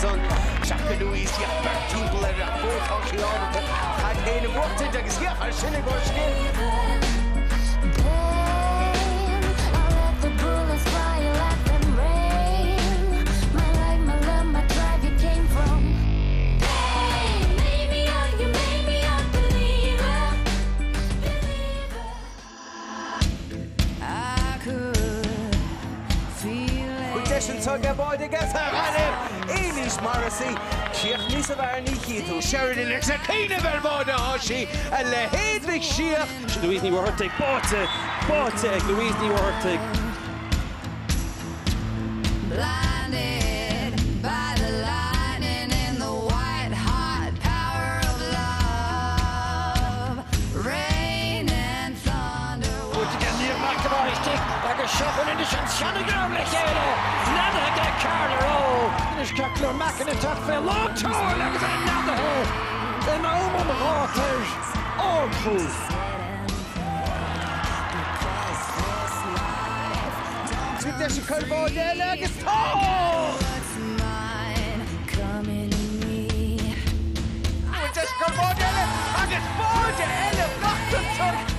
son Shaka Louise ya Bertie Blair a both hockey on had Hayne Brockton agus ya ar sinna go skin Tug boy to get her Eilish Morrissey Sheikh Nisa Varney Keith Sheridan is a kind of Elboda Hoshi and Le Hedwig Sheikh Louise Niwertig Bote Louise Niwertig Blinded by the lightning and the white hot power of love Rain and thunder Goed again near McAvoy stick like a shuffle in the Shannon ground like Nada get Carter Finish Cackler Mackin and Tafel long tower like another hole in over the waters all true Sweet Dash Curveball there like it's tall Just Curveball there Agus Borja Ella Knockton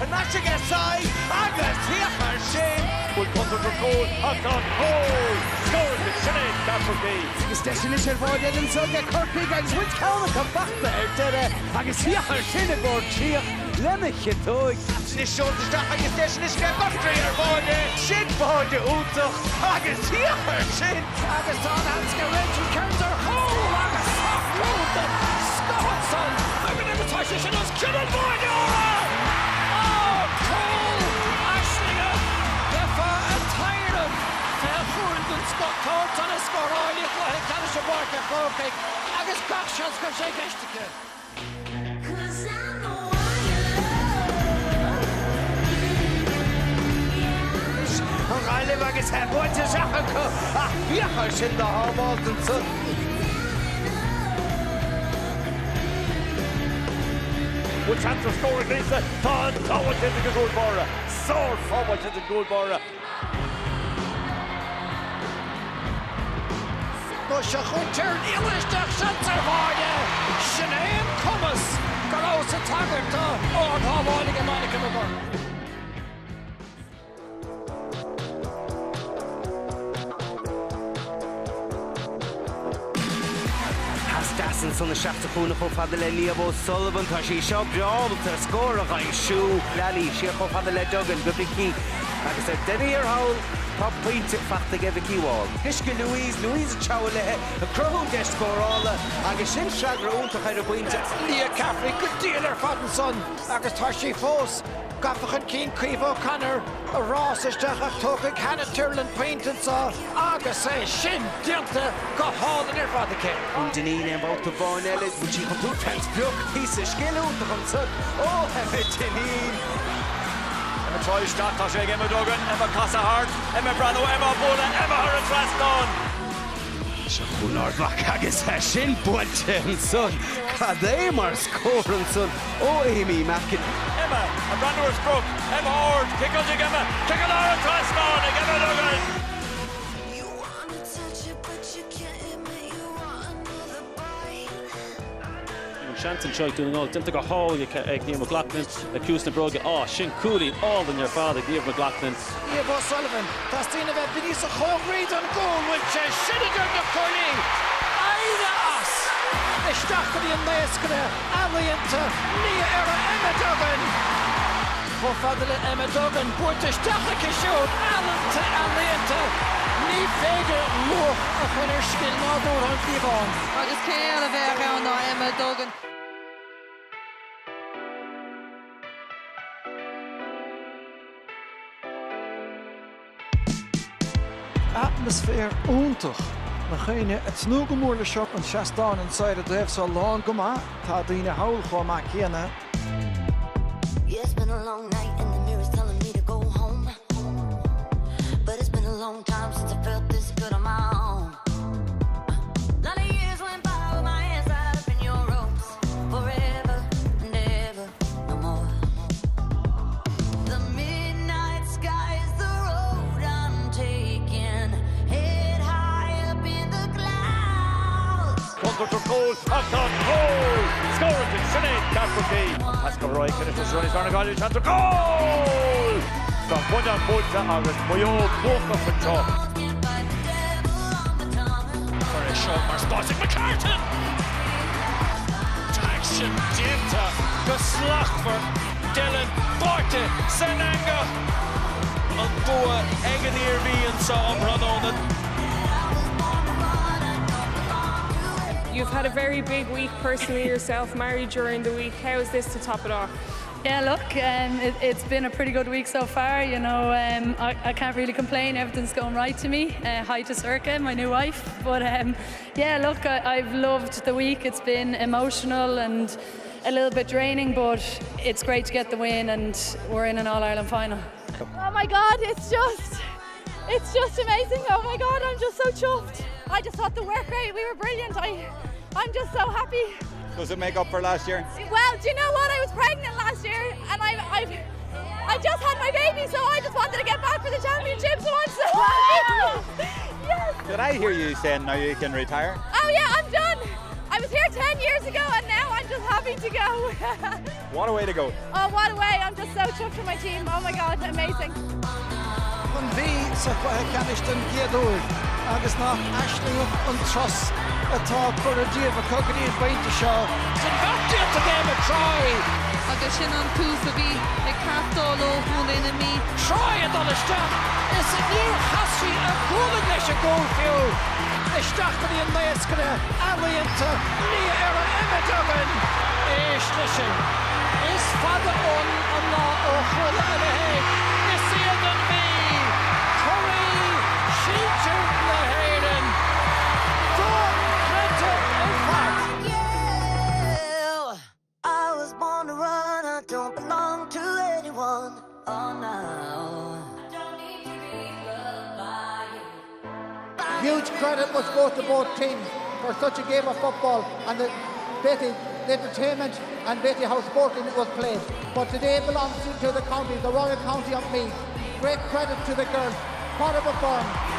and Nashing aside Agus here for shame Would come to the goal Hakon Hole Scored the Sinead Cafferty Agus Deshin is Borja and so get Kirkby Agus which counter come back there Agus here for Sinead Borja Lemich it toy This shoulders that Agus Deshin is get Buckley or Borja Shin Borja Utach Agus here for Shin Agus Don Hanska Reggie counter Hole Agus soft road the Scotson I'm an invitation as Kidden Borja Oh Cole Ashlinger Defa and tired of Fairfield and Scott Thornton on a score all you go ahead Canis Barker Corkick Agus Gachans go shake Estica Riley agus he buinte seacha ach bíocha sin de hábáiltan son. With chance to score against it, Todd Towett into the goal bar. Sword forward to the goal bar. Bush a Hunter, English Duck Center Varda. Sinead Cummins, Garos and Taggart, or Hawaiian and Monica McGurn. Dassin son na seachta chúna chó fada le Liam O'Sullivan tá sí seo breábalta scór a gaith siú lealaí sí chó fada le Duggan go bhí agus a denny ar hawl tá pointe fachta ge bhí bháil. Hisce Louise Chow lethe a crún de scórála agus sin seagraúnta chuir a pointe. Lia Caffrey good deal ar fadden son agus tá sí fós. Gafachan Keen Creevo Connor, a Ross is Dachach Toka Canna Turlin Painted saw Agus Shin Dianta got hauled in her father came. Undanine and both the Vaughan Ellis, which he complete transbrook piece of skill out of himself. Oh, Danine. Emma Troy Stott, Tasha Emma Duggan, Emma Cassahart, Emma Brano, Emma Bola, Emma Harris Raston. Siachúnar bach agus sin buinte an son. Cadé mar scóran son. Oh, Amy Mackin. Emma, a Brandor's broke. Emma Horde, kick on Emma. Kick on Aaron Traston, Emma Duggan. You wanna touch it, but you can't admit you want another bite. Shanton Choi doing all. Didn't go hole, you can Neil McLaughlin, accused of Brogue. Oh, Shin Cooley, all in your father, Neil McLaughlin. Liam O'Sullivan, Tastina Benisa Hall Reid on goal, which is Shiniger de Corley. Aida Us. The Stacheli and Maskara, Allianta, Nia Era Emma Duggan. For Father Emma Duggan, Portish Tachaka showed Allen to Allianta. Ní féidir luch a chuir skill nádúr an Fíbán. Agus céad a bheith around ná Emma Duggan. Atmosphere úntach na chéine het snúgamúrla seo an seaán an said a dréibh sa lán go maith tá daoine hail chomh maith chéanna. It's been a long night and the mirror's telling me to go home. But it's been a long time since I felt this good on my own. A lot of years went by with my hands tied up in your ropes. Forever and ever, no more. The midnight sky is the road I'm taking. Head high up in the clouds. to Cole, Hawthorne, Cole! Scoring to Sinead Carpentry. Pascal Roy finishes Ronnie Varnagali, chance to goal! From Bunyan Bolta, August Boyo, Boca Pinto. For a shot, more spotting McCartan! Action, Dinta, Goslach for Dylan, Borte, Senanga. On Boa, Eganir V and Sam Rononan. You've had a very big week personally yourself, married during the week. How is this to top it off? Yeah, look, it's been a pretty good week so far. You know, I can't really complain. Everything's going right to me. Hi to Circa, my new wife. But yeah, look, I've loved the week. It's been emotional and a little bit draining, but it's great to get the win, and we're in an All-Ireland final. Oh my God, it's just amazing. Oh my God, I'm just so chuffed. I just thought the work rate, we were brilliant. I'm just so happy. Does it make up for last year? Well, do you know what? I was pregnant last year, and I just had my baby, so I just wanted to get back for the championship. So I'm so happy. Yes. Did I hear you saying now you can retire? Oh yeah, I'm done. I was here 10 years ago, and now I'm just happy to go. What a way to go. Oh, what a way. I'm just so chuffed for my team. Oh my God, amazing. An bhí sa Caniston Giadúil agus ná aisling an tros atá chur a díobh a cogadíon bainte seo. San bhachtaíocht a game a try. Agus sin an tús a bhí ag cartál ó bhún ina mí. Try a dul isteach. Is a níor hasí a gúlaigh leis a gól fiú. Isteach go dtíon méascada aíonnta ní ar a Emma Duggan. Éis lei sin. Is fada ón an lá ó chula a lehéad. Is iad an mí. Curry, Sheeter na Hayden. Dawn Clinton in fact. Yeah, I was born to run, I don't belong to anyone. Oh no. Huge credit must go to both teams for such a game of football and the entertainment and Betty how sporting it was played. But today belongs to the county, the Royal County of Meath. Great credit to the girls. What a performance.